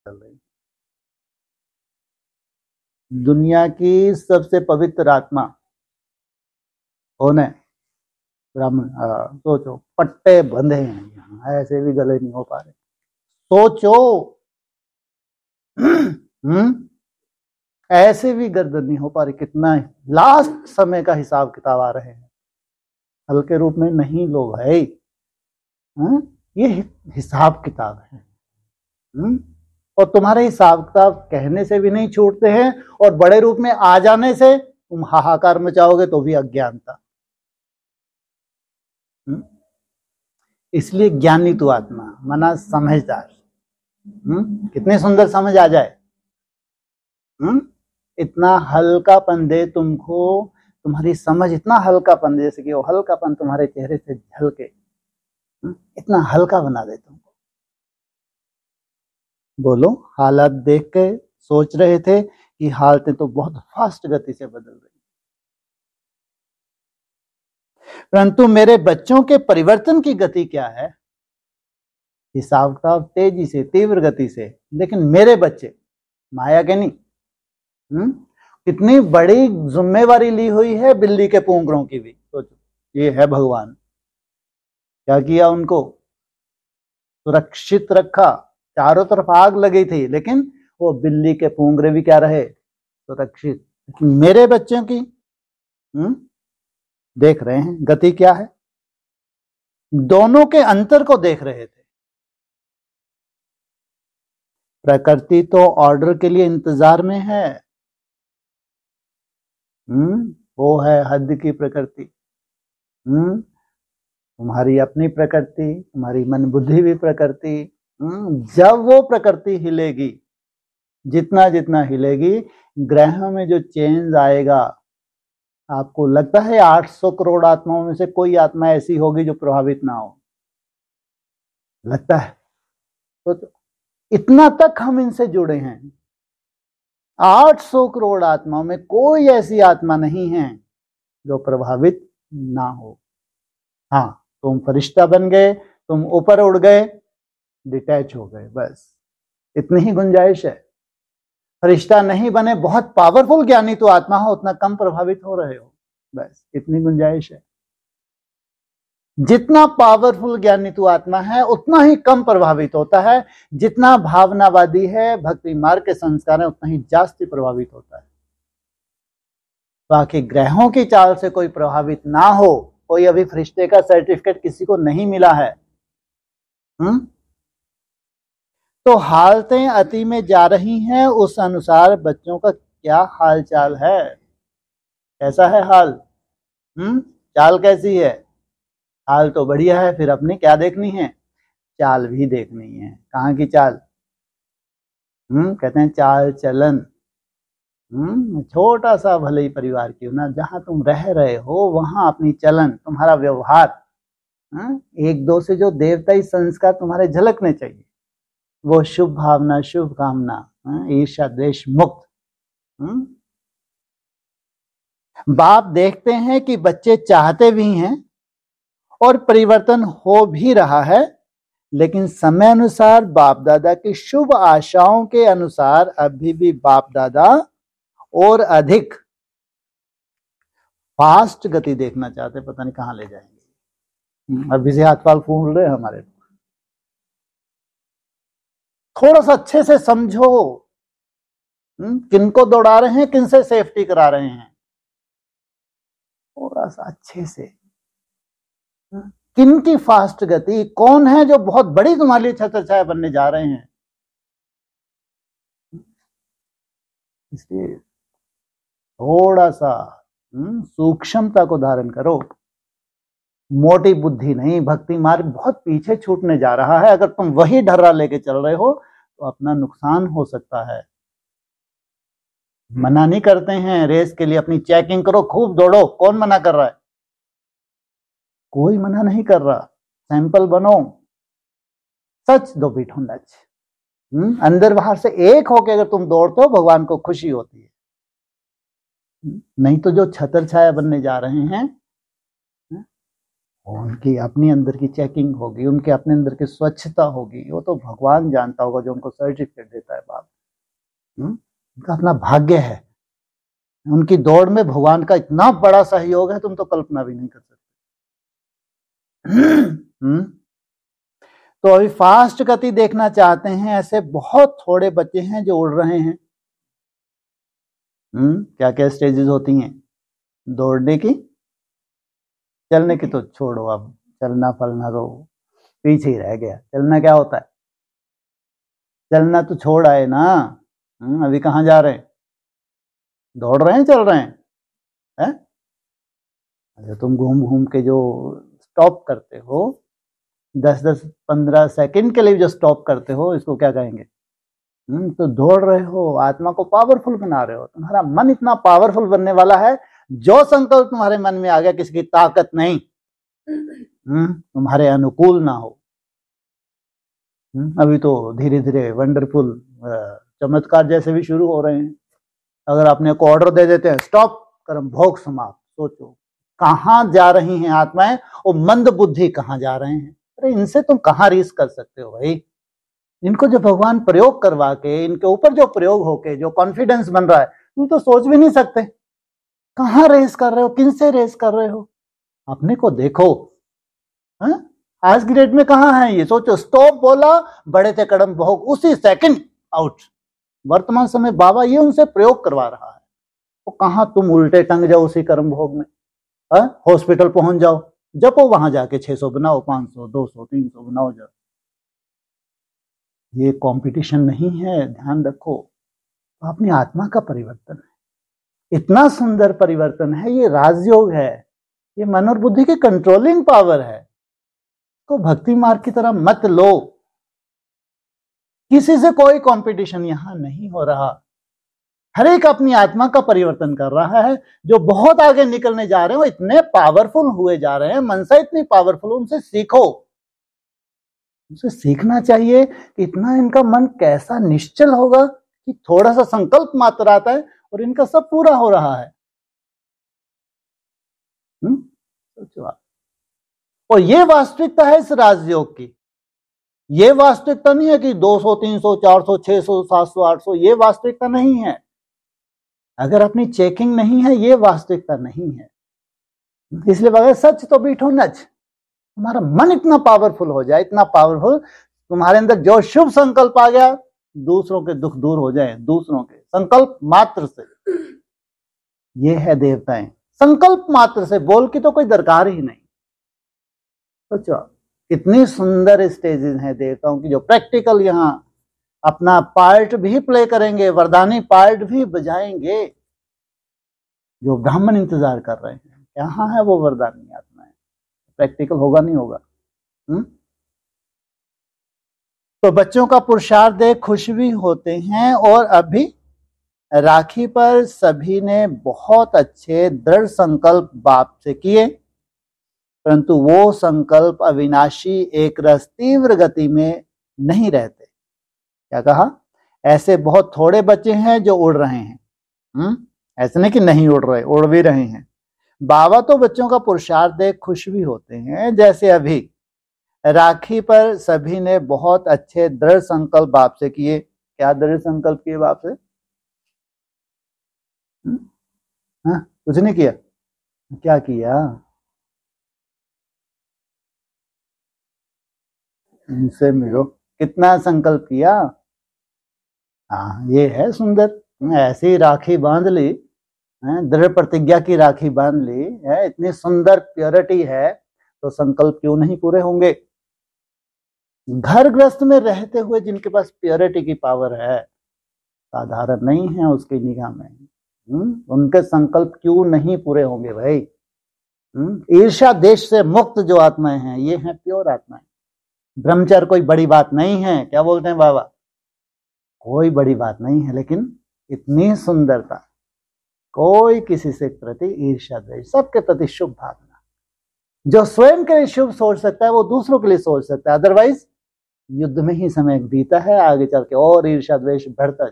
रही। दुनिया की सबसे पवित्र आत्मा कौन है? ब्राह्मण। सोचो, पट्टे बंधे हैं यहाँ, ऐसे भी गले नहीं हो पा रहे। सोचो ऐसे भी गर्दन नहीं हो पा रही। कितना लास्ट समय का हिसाब किताब आ रहे हैं, हल्के रूप में नहीं लो भाई। ये हिसाब किताब है। और तुम्हारे हिसाब किताब कहने से भी नहीं छूटते हैं, और बड़े रूप में आ जाने से तुम हाहाकार मचाओगे तो भी अज्ञानता। इसलिए ज्ञानी तू आत्मा मना समझदार। कितनी सुंदर समझ आ जाए। इतना हल्कापन दे तुमको, तुम्हारी समझ इतना हल्कापन दे, जैसे कि वो हल्कापन तुम्हारे चेहरे से झलके, इतना हल्का बना दे तुमको। बोलो, हालात देख के सोच रहे थे कि हालतें तो बहुत फास्ट गति से बदल रही, परंतु मेरे बच्चों के परिवर्तन की गति क्या है? हिसाब किताब तेजी से, तीव्र गति से। लेकिन मेरे बच्चे माया के नहीं। कितनी बड़ी जिम्मेवारी ली हुई है बिल्ली के पूंगरों की भी। सोचो, ये है भगवान। क्या किया? उनको सुरक्षित रखा। चारों तरफ आग लगी थी, लेकिन वो बिल्ली के पूंगरे भी क्या रहे? सुरक्षित। मेरे बच्चों की देख रहे हैं गति क्या है। दोनों के अंतर को देख रहे थे। प्रकृति तो ऑर्डर के लिए इंतजार में है। वो है हद की प्रकृति। तुम्हारी अपनी प्रकृति, तुम्हारी मन बुद्धि भी प्रकृति। जब वो प्रकृति हिलेगी, जितना जितना हिलेगी, ग्रहों में जो चेंज आएगा, आपको लगता है 800 करोड़ आत्माओं में से कोई आत्मा ऐसी होगी जो प्रभावित ना हो? लगता है? तो इतना तक हम इनसे जुड़े हैं। 800 करोड़ आत्माओं में कोई ऐसी आत्मा नहीं है जो प्रभावित ना हो। हाँ, तुम फरिश्ता बन गए, तुम ऊपर उड़ गए, डिटैच हो गए, बस इतनी ही गुंजाइश है। फरिश्ता नहीं बने, बहुत पावरफुल ज्ञानी तो आत्मा हो, उतना कम प्रभावित हो रहे हो, बस इतनी गुंजाइश है। जितना पावरफुल ज्ञानी तू आत्मा है, उतना ही कम प्रभावित होता है। जितना भावनावादी है, भक्ति मार्ग के संस्कार है, उतना ही जास्ती प्रभावित होता है। बाकी ग्रहों की चाल से कोई प्रभावित ना हो, कोई अभी फरिश्ते का सर्टिफिकेट किसी को नहीं मिला है। तो हालतें अति में जा रही हैं, उस अनुसार बच्चों का क्या हाल चाल है? कैसा है हाल? चाल कैसी है? हाल तो बढ़िया है, फिर अपनी क्या देखनी है? चाल भी देखनी है। कहाँ की चाल? कहते हैं चाल चलन। छोटा सा भले ही परिवार क्यों ना, जहां तुम रह रहे हो वहां अपनी चलन, तुम्हारा व्यवहार, एक दो से जो देवताई संस्कार तुम्हारे झलकने चाहिए, वो शुभ भावना, शुभ कामना, ईर्ष्या द्वेष मुक्त। बाप देखते हैं कि बच्चे चाहते भी हैं और परिवर्तन हो भी रहा है, लेकिन समय अनुसार बाप दादा की शुभ आशाओं के अनुसार अभी भी बाप दादा और अधिक फास्ट गति देखना चाहते, पता नहीं कहां ले जाएंगे। अभी से हाथ पाल फूल रहे हमारे। थोड़ा सा अच्छे से समझो, किनको दौड़ा रहे हैं, किनसे सेफ्टी करा रहे हैं। थोड़ा सा अच्छे से, किन की फास्ट गति, कौन है जो बहुत बड़ी तुम्हारे लिए छत्र छाया बनने जा रहे हैं। इसलिए थोड़ा सा सूक्ष्मता को धारण करो। मोटी बुद्धि नहीं, भक्ति मार्ग बहुत पीछे छूटने जा रहा है। अगर तुम वही ढर्रा लेके चल रहे हो तो अपना नुकसान हो सकता है। मना नहीं करते हैं रेस के लिए, अपनी चेकिंग करो, खूब दौड़ो। कौन मना कर रहा है? कोई मना नहीं कर रहा। सैंपल बनो, सच दो पीठों लच। अंदर बाहर से एक होके अगर तुम दौड़ते हो, भगवान को खुशी होती है। नहीं तो जो छतर छाया बनने जा रहे हैं, उनकी अपनी अंदर की चेकिंग होगी, उनके अपने अंदर की स्वच्छता होगी, वो तो भगवान जानता होगा जो उनको सर्टिफिकेट देता है बाप। उनका अपना भाग्य है, उनकी दौड़ में भगवान का इतना बड़ा सहयोग है, तुम तो कल्पना भी नहीं कर सकते। तो अभी फास्ट गति देखना चाहते हैं, ऐसे बहुत थोड़े बच्चे हैं जो उड़ रहे हैं। क्या क्या स्टेजेस होती हैं दौड़ने की? चलने की तो छोड़ो, अब चलना फलना तो पीछे ही रह गया। चलना क्या होता है? चलना तो छोड़ आए ना। अभी कहाँ जा रहे हैं? दौड़ रहे हैं, चल रहे हैं? अच्छा, तुम घूम घूम के जो स्टॉप करते हो 10-10-15 सेकंड के लिए जो स्टॉप करते हो, इसको क्या कहेंगे? तो दौड़ रहे हो, आत्मा को पावरफुल बना रहे हो। तुम्हारा मन इतना पावरफुल बनने वाला है, जो संकल्प तुम्हारे मन में आ गया, किसी की ताकत नहीं तुम्हारे अनुकूल ना हो। अभी तो धीरे धीरे वंडरफुल चमत्कार जैसे भी शुरू हो रहे हैं। अगर आपने को ऑर्डर दे देते हैं, स्टॉप, कर्म भोग समाप्त, सोचो कहाँ जा रही हैं आत्माएं, और मंद बुद्धि कहाँ जा रहे हैं। अरे इनसे तुम कहाँ रीस कर सकते हो भाई? इनको जो भगवान प्रयोग करवा के, इनके ऊपर जो प्रयोग होके जो कॉन्फिडेंस बन रहा है, तुम तो सोच भी नहीं सकते। कहाँ रेस कर रहे हो? किनसे रेस कर रहे हो? अपने को देखो। आज की डेट में कहाँ है ये? सोचो, स्टॉप बोला, बड़े थे कदम भोग, उसी सेकंड आउट। वर्तमान समय बाबा ये उनसे प्रयोग करवा रहा है, तो कहाँ तुम उल्टे टंग जाओ उसी कर्म भोग में। हॉस्पिटल पहुंच जाओ, जपो वहां जाके 600 बनाओ, 500, 200, 300 बनाओ जाओ। ये कंपटीशन नहीं है, ध्यान रखो। तो अपनी आत्मा का परिवर्तन है, इतना सुंदर परिवर्तन है, ये राजयोग है, ये मन और बुद्धि की कंट्रोलिंग पावर है। तो भक्ति मार्ग की तरह मत लो। किसी से कोई कंपटीशन यहां नहीं हो रहा। हर एक अपनी आत्मा का परिवर्तन कर रहा है। जो बहुत आगे निकलने जा रहे हैं वो इतने पावरफुल हुए जा रहे हैं, मनसा इतनी पावरफुल, उनसे सीखो। उनसे सीखना चाहिए कि इतना इनका मन कैसा निश्चल होगा कि थोड़ा सा संकल्प मात्र आता है और इनका सब पूरा हो रहा है। और ये वास्तविकता है इस राजयोग की। ये वास्तविकता नहीं है कि 200, 300, 400, 600, 700, 800, ये वास्तविकता नहीं है। अगर अपनी चेकिंग नहीं है, ये वास्तविकता नहीं है। इसलिए बगैर सच तो बीठो नच। तुम्हारा मन इतना पावरफुल हो जाए, इतना पावरफुल, तुम्हारे अंदर जो शुभ संकल्प आ गया, दूसरों के दुख दूर हो जाए, दूसरों के संकल्प मात्र से। ये है देवताएं, संकल्प मात्र से, बोल की तो कोई दरकार ही नहीं। सोचो कितनी सुंदर स्टेजेस हैं देवताओं की, जो प्रैक्टिकल यहाँ अपना पार्ट भी प्ले करेंगे, वरदानी पार्ट भी बजाएंगे। जो ब्राह्मण इंतजार कर रहे हैं, कहाँ है वो वरदानी आत्माएं? प्रैक्टिकल होगा नहीं होगा। तो बच्चों का पुरुषार्थ देख खुश भी होते हैं। और अभी राखी पर सभी ने बहुत अच्छे दृढ़ संकल्प बाप से किए, परंतु वो संकल्प अविनाशी एक रस तीव्र गति में नहीं रहते। क्या कहा? ऐसे बहुत थोड़े बच्चे हैं जो उड़ रहे हैं। ऐसे नहीं कि नहीं उड़ रहे, उड़ भी रहे हैं। बाबा तो बच्चों का पुरुषार्थ देख खुश भी होते हैं। जैसे अभी राखी पर सभी ने बहुत अच्छे दृढ़ संकल्प बाप से किए। क्या दृढ़ संकल्प किए बाप से? कुछ नहीं किया। क्या किया? इनसे मिलो। कितना संकल्प किया? हाँ, ये है सुंदर। ऐसी राखी बांध ली, दृढ़ प्रतिज्ञा की राखी बांध ली है, इतनी सुंदर प्योरिटी है, तो संकल्प क्यों नहीं पूरे होंगे? घर गृहस्थ में रहते हुए जिनके पास प्योरिटी की पावर है, साधारण नहीं है उसकी निगाह में, उनके संकल्प क्यों नहीं पूरे होंगे भाई? ईर्ष्या देश से मुक्त जो आत्माएं हैं, ये हैं प्योर आत्माएं। ब्रह्मचर्य कोई बड़ी बात नहीं है। क्या बोलते हैं बाबा? कोई बड़ी बात नहीं है, लेकिन इतनी सुंदरता, कोई किसी से प्रति ईर्ष्या द्वेष, सबके प्रति शुभ भावना। जो स्वयं के लिए शुभ सोच सकता है वो दूसरों के लिए सोच सकता है। अदरवाइज युद्ध में ही समय बीता है, आगे चल के और ईर्ष्या द्वेष बढ़ता